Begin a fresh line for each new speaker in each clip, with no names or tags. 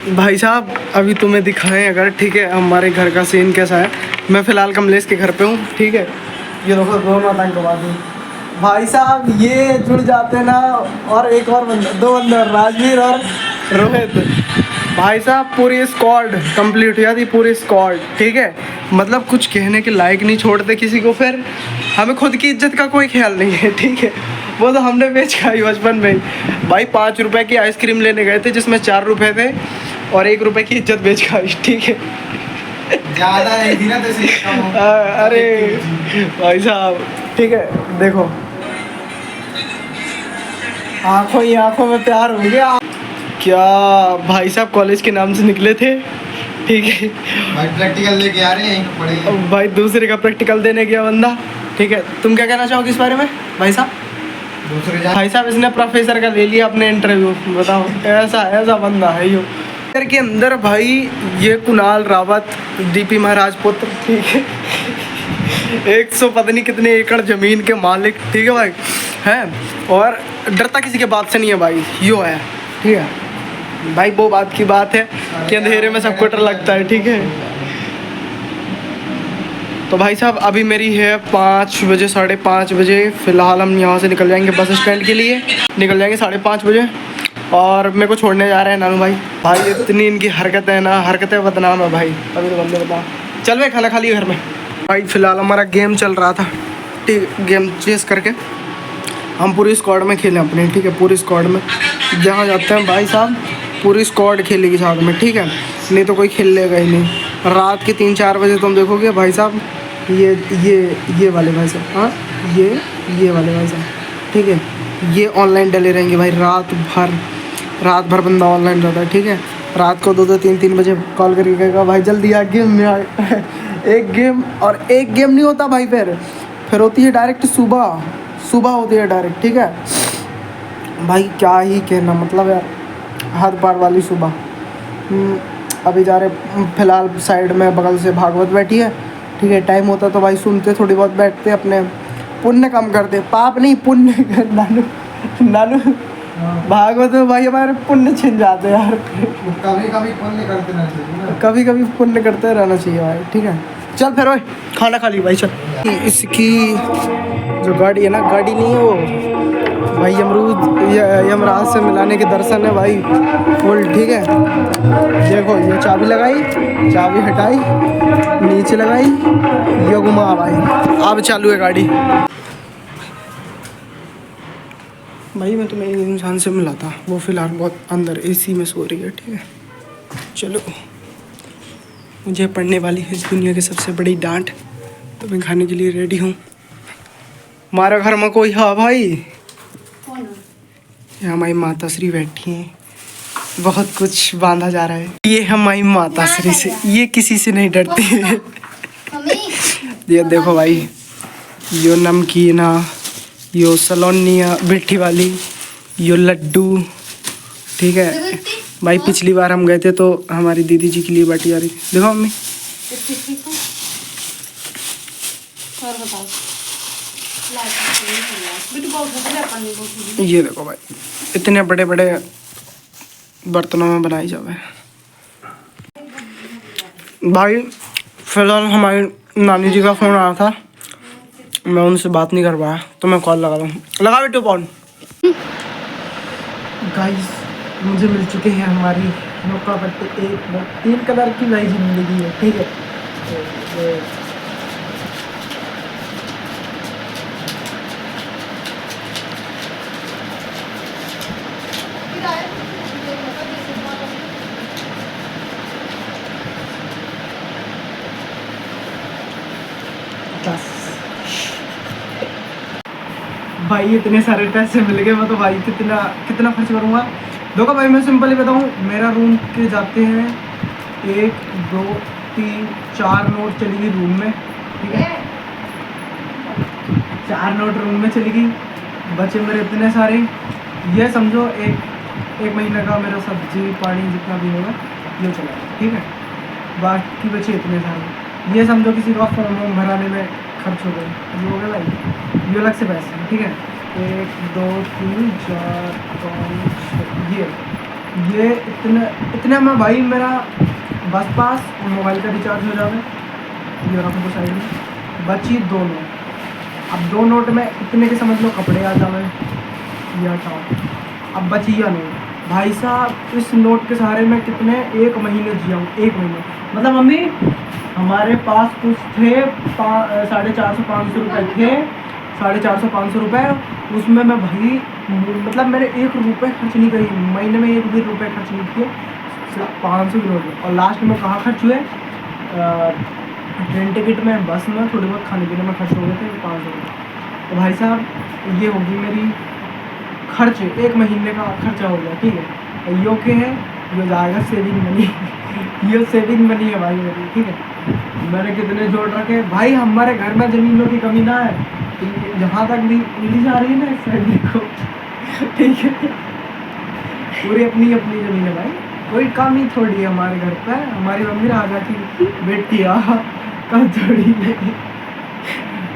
भाई साहब अभी तुम्हें दिखाएं अगर, ठीक है, हमारे घर का सीन कैसा है। मैं फ़िलहाल कमलेश के घर पे हूँ, ठीक है। ये देखो दोनों आतंकवादी भाई साहब, ये जुड़ जाते ना। और एक और बंदा, दो बंदे, राजवीर और रोहित। भाई साहब पूरी स्क्वाड कंप्लीट हो जाती, पूरी स्क्वाड, ठीक है। मतलब कुछ कहने के लायक नहीं छोड़ते किसी को। फिर हमें खुद की इज्जत का कोई ख्याल नहीं है, ठीक है। वो तो हमने बेच खाई बचपन में ही। भाई 5 रुपए की आइसक्रीम लेने गए थे जिसमें 4 रुपए थे, और 1 रुपए की इज्जत बेच खाई, ठीक है।
ज्यादा नहीं थी ना तो
अरे भाई साहब, ठीक है, देखो आंखों ही आंखों में प्यार हो गया। क्या भाई साहब कॉलेज के नाम से निकले थे, ठीक है।
भाई प्रैक्टिकल लेके आ रहे हैं यहीं पढ़ेंगे।
भाई दूसरे का प्रैक्टिकल देने गया बंदा, ठीक है। तुम क्या कहना चाहोगे इस बारे में भाई साहब? भाई साहब इसने प्रोफेसर का ले लिया अपने इंटरव्यू, बताओ। ऐसा ऐसा बंदा है यो के अंदर भाई। ये कुणाल रावत, डीपी महाराज पुत्र, ठीक है। 100 पता नहीं कितने एकड़ जमीन के मालिक, ठीक है भाई, हैं। और डरता किसी के बात से नहीं है भाई, यो है, ठीक है भाई। वो बात की बात है कि अंधेरे में सबको डर लगता है, ठीक है। तो भाई साहब अभी मेरी है 5 बजे, 5:30 बजे। फ़िलहाल हम यहाँ से निकल जाएंगे बस स्टैंड के लिए, निकल जाएंगे 5:30 बजे। और मेरे को छोड़ने जा रहे हैं नानू भाई। भाई इतनी इनकी हरकतें हैं ना, हरकतें बदनाम है भाई। अभी तो बंदे बता चल भाई, खाना खा लिया घर में। भाई फ़िलहाल हमारा गेम चल रहा था, ठीक, गेम चेस करके हम पूरी स्क्वाड में खेलें अपने, ठीक है। पूरी स्क्वाड में जहाँ जाते हैं भाई साहब, पूरी स्क्वाड खेलेगी साथ में, ठीक है। नहीं तो कोई खेल लेगा ही नहीं। रात के 3-4 बजे तुम देखोगे भाई साहब, ये वाले भाई साहब, हाँ, ये वाले भाई साहब, ठीक है। ये ऑनलाइन डले रहेंगे भाई रात भर बंदा ऑनलाइन रहता है, ठीक है। रात को 2-2, 3-3 बजे कॉल करके कहेगा भाई जल्दी आ गेम में आ। एक गेम नहीं होता भाई, फिर होती है डायरेक्ट सुबह होती है डायरेक्ट, ठीक है भाई। क्या ही कहना, मतलब यार हद पार वाली सुबह। अभी जा रहे, फ़िलहाल साइड में बगल से भागवत बैठी है, ठीक है। टाइम होता तो भाई सुनते, थोड़ी बहुत बैठते, अपने पुण्य कम करते, पाप नहीं पुण्य। नानू भागवत में भाई हमारे पुण्य छिन जाते हैं यार।
कभी कभी पुण्य करते रहना चाहिए,
कभी पुण्य करते रहना चाहिए भाई, ठीक है। चल फिर भाई खाना खा ली भाई, चल। इसकी जो गाड़ी है ना, गाड़ी नहीं है वो भाई, यमराज से मिलाने के दर्शन है भाई फुल, ठीक है। देखो ये चाबी लगाई, चाबी हटाई, नीचे लगाई, ये घुमा भाई, अब चालू है गाड़ी। भाई मैं तुम्हें एक इंसान से मिला था, वो फ़िलहाल बहुत अंदर एसी में सो रही है, ठीक है। चलो मुझे पढ़ने वाली है इस दुनिया की सबसे बड़ी डांट, तो मैं खाने के लिए रेडी हूँ। हमारा घर में कोई है भाई? यहाँ हमारी माता श्री बैठी हैं, बहुत कुछ बांधा जा रहा है। ये हमारी माता श्री से, ये किसी से नहीं डरती है। ये देखो भाई, यो नमकीन, यो सलोनिया बिट्ठी वाली, यो लड्डू, ठीक है भाई। पिछली बार हम गए थे तो हमारी दीदी जी के लिए बाटी जा रही थी, देखो मम्मी। ये देखो भाई, इतने बड़े बड़े बर्तनों में बनाई जावे भाई। फिलहाल हमारी नानी जी का फ़ोन आया था, मैं उनसे बात नहीं कर पाया, तो मैं कॉल लगा दूँ, लगा बेटो फोन। गाइस मुझे मिल चुके हैं हमारी मौका पट्टी, 3 कलर की नई ज़िंदगी है, ठीक है। भाई इतने सारे पैसे मिल गए, मैं तो भाई कितना खर्च करूँगा। देखो भाई मैं सिंपल ही बताऊँ, मेरा रूम के जाते हैं 1 2 3 4 नोट चली गई रूम में, ठीक है। 4 नोट रूम में चली गई, बचे मेरे इतने सारे। ये समझो एक महीने का मेरा सब्जी पानी जितना भी होगा ये चला, ठीक है। बाकी बचे इतने सारे, ये समझो किसी का फॉर्म भराने में खर्च हो गए, ये हो गया भाई, ये अलग से पैसे, ठीक है। 1 2 3 4 5 6, ये ये इतने में भाई मेरा बस पास और मोबाइल का रिचार्ज हो जावे। ये रख दो साइड में, बची 2 नोट। अब 2 नोट में इतने के समझ लो कपड़े आ जावे, ये हटाओ। अब बची या नहीं भाई साहब, इस नोट के सहारे मैं कितने 1 महीने जिया हूँ। 1 महीने मतलब मम्मी हमारे पास कुछ थे 450-500 रुपये थे, 450-500 रुपये। उसमें मैं भाई मतलब मेरे 1 रुपये खर्च नहीं करी, महीने में 1 भी रुपये खर्च नहीं किए, सिर्फ 500 रुपये। और लास्ट में कहाँ खर्च हुए, ट्रेन टिकट में, बस में, थोड़ी बहुत खाने पीने में खर्च हो गए थे 500 रुपये। तो भाई साहब ये होगी मेरी खर्च, 1 महीने का खर्चा हो गया, ठीक है। यो के है, यो जाएगा सेविंग मनी ये सेविंग मनी है भाई मेरी, ठीक है। मैंने कितने जोड़ रखे भाई, हमारे घर में ज़मीनों की कमी ना है। जहाँ तक भी इंग्लिश आ रही है ना, इस साइड देखो, ठीक है। पूरी अपनी अपनी ज़मीन है भाई, कोई कमी थोड़ी है हमारे घर पर। हमारी मम्मी आ जाती बेटी कब थोड़ी है।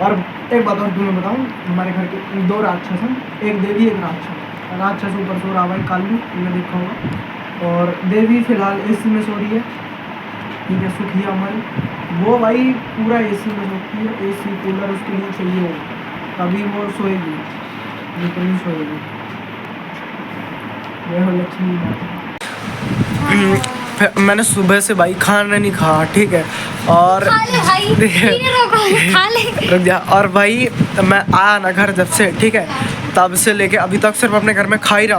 और एक बात और तुम्हें बताऊँ, हमारे घर के 2 राक्षस हैं, एक देवी एक राक्षस। राक्षस ऊपर सो रहा भाई, कालू तुमने देखा होगा, और देवी फिलहाल एसी में सो रही है, ठीक है। सुखिया हमारी वो भाई पूरा एसी में सोती है, एसी कूलर उसके लिए चाहिए हो, तभी वो सोएगी, नहीं सोएगी। ये हो लक्ष्मी माता। मैंने सुबह से भाई खाना नहीं खाया, ठीक है। और रुक जा। और भाई मैं आया ना घर जब से, ठीक है, तब से लेके अभी तक सिर्फ अपने घर में खा ही रहा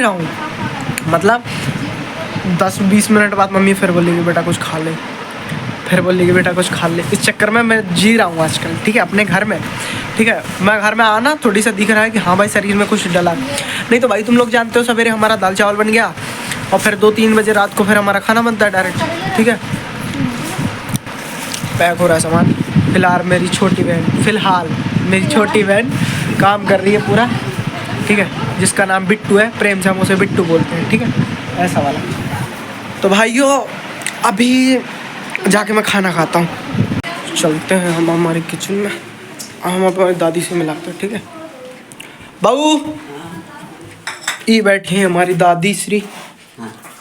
हूँ। मतलब 10-20 मिनट बाद मम्मी फिर बोलेगी बेटा कुछ खा ले, फिर बोलेगी बेटा कुछ खा ले। इस चक्कर में मैं जी रहा हूँ आजकल, ठीक है, अपने घर में, ठीक है। मैं घर में आना थोड़ी सा दिख रहा है कि हाँ भाई शरीर में कुछ डला, नहीं तो भाई तुम लोग जानते हो सवेरे हमारा दाल चावल बन गया और फिर 2-3 बजे रात को फिर हमारा खाना बनता है डायरेक्ट, ठीक है। पैक हो रहा है सामान। फिलहाल मेरी छोटी बहन काम कर रही है पूरा, ठीक है, जिसका नाम बिट्टू है, प्रेम से हम उसे बिट्टू बोलते हैं, ठीक है, ऐसा वाला। तो भाइयों अभी जाके मैं खाना खाता हूँ, चलते हैं हम हमारे किचन में, हम अपनी दादी से मिलाते हैं, ठीक है। बाबू ये बैठी है हमारी दादी श्री,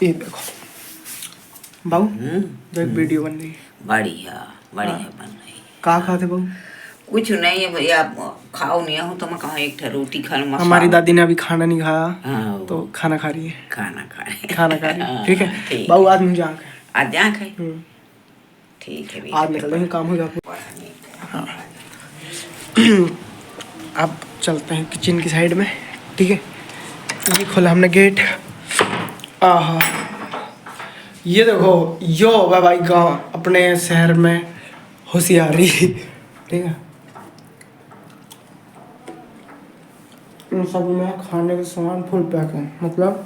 ये देखो बाबू, जो एक वीडियो बन रही है,
बढ़िया बन रही।
कहा खाते बाबू?
कुछ नहीं है भैया, खाओ नहीं हो तो मैं कहा एक रोटी खा लूँ।
हमारी दादी ने अभी खाना नहीं खाया,
हाँ,
तो खाना खा रही है,
खाना खा
रही है, ठीक है। बाबू आज मुझे
आज जा खाए, ठीक है,
आज निकल लेंगे, काम हो जाता। हाँ अब चलते हैं किचन की साइड में, ठीक है। ये खोला हमने गेट, आहा ये देखो, यो होगा भाई गाँव अपने शहर में होशियारी, ठीक है। इन सब में खाने के सामान फुल पैक है, मतलब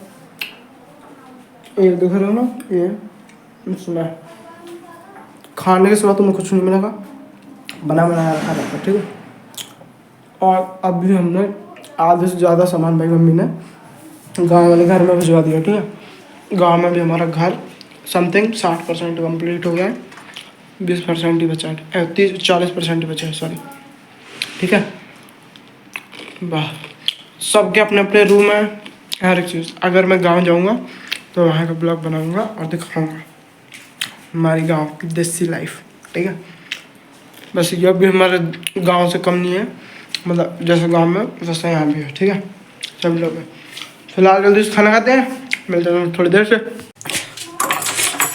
ये देख रहे हो ना, ये इसमें खाने के सिवा तुम्हें कुछ नहीं मिलेगा, बना बनाया रखा रहता है, ठीक है। और अभी हमने आधे से ज़्यादा सामान भाई मम्मी ने गाँव वाले घर में भिजवा दिया, ठीक है। गाँव में भी हमारा घर समथिंग 60% कम्प्लीट हो गया है, 20% ही बचा है, 30-40% ही बचा है, सॉरी, ठीक है। वाह, सबके अपने अपने रूम है, हर एक चीज़। अगर मैं गांव जाऊंगा तो वहाँ का ब्लॉग बनाऊंगा और दिखाऊंगा हमारी गांव की देसी लाइफ, ठीक है। बस ये भी हमारे गांव से कम नहीं है, मतलब जैसे गांव में वैसे यहाँ भी है, ठीक है। सब लोग फिलहाल जल्दी से खाना खाते हैं, मिलते हैं थोड़ी देर से।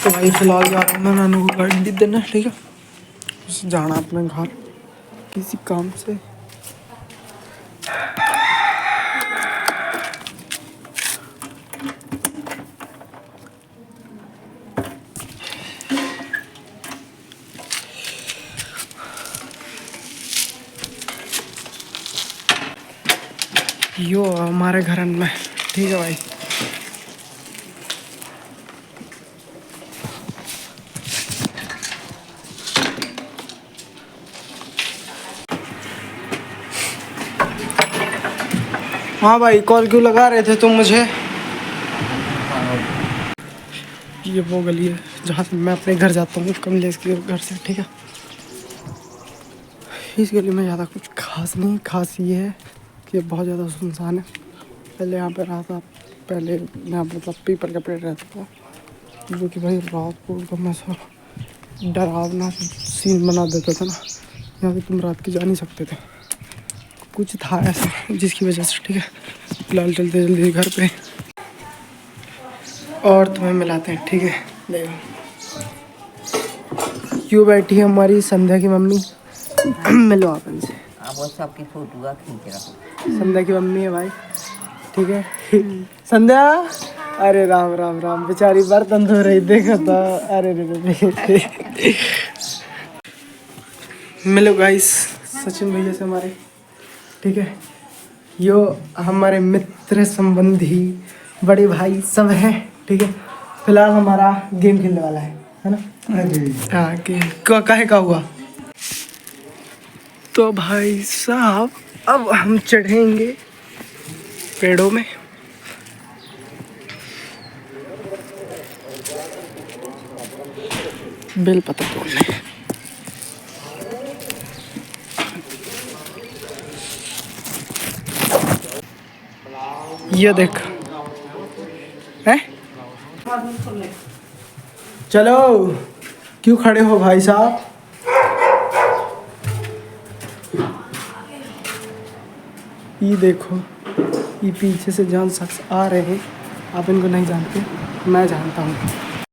तो भाई फिलहाल जा रहा हूँ मैं नानू को गाड़ी देना, ठीक है, जाना अपने घर किसी काम से। यो हमारे घर में, ठीक है भाई। हाँ भाई, कॉल क्यों लगा रहे थे तुम मुझे? ये वो गली है जहाँ से मैं अपने घर जाता हूँ, कमलेश के घर से, ठीक है। इस गली में ज़्यादा कुछ खास नहीं, खास ये है कि बहुत ज़्यादा सुनसान है। पहले यहाँ पे रहा था पहले मैं मतलब पीपल का पेड़ रहता था, जो कि भाई रात को एकदम ऐसा डरावना सीन बना देता था ना, यहाँ पे तुम रात के जा नहीं सकते थे। कुछ था ऐसा जिसकी वजह से, ठीक है। फिलहाल चलते जल्दी घर पे और तुम्हें मिलाते हैं, ठीक है। देखो क्यों बैठी है हमारी संध्या की मम्मी, मिलो आप इनसे।
अब वो सबकी फोटो खींच रहा।
संध्या की मम्मी है भाई, ठीक है। संध्या, अरे राम राम राम, बेचारी बर्तन धो रही, देखा था। अरे रे। मिलो गाइस सचिन भैया से हमारे, ठीक है। यो हमारे मित्र संबंधी बड़े भाई सब हैं, ठीक है। फिलहाल हमारा गेम खेलने वाला है ना। हाँ गेम काहे का हुआ। तो भाई साहब अब हम चढ़ेंगे पेड़ों में। बेल पत्ता तोड़ने। ये देख है, चलो क्यों खड़े हो भाई साहब। ये देखो, ये पीछे से जान शख्स आ रहे हैं, आप इनको नहीं जानते, मैं जानता हूँ।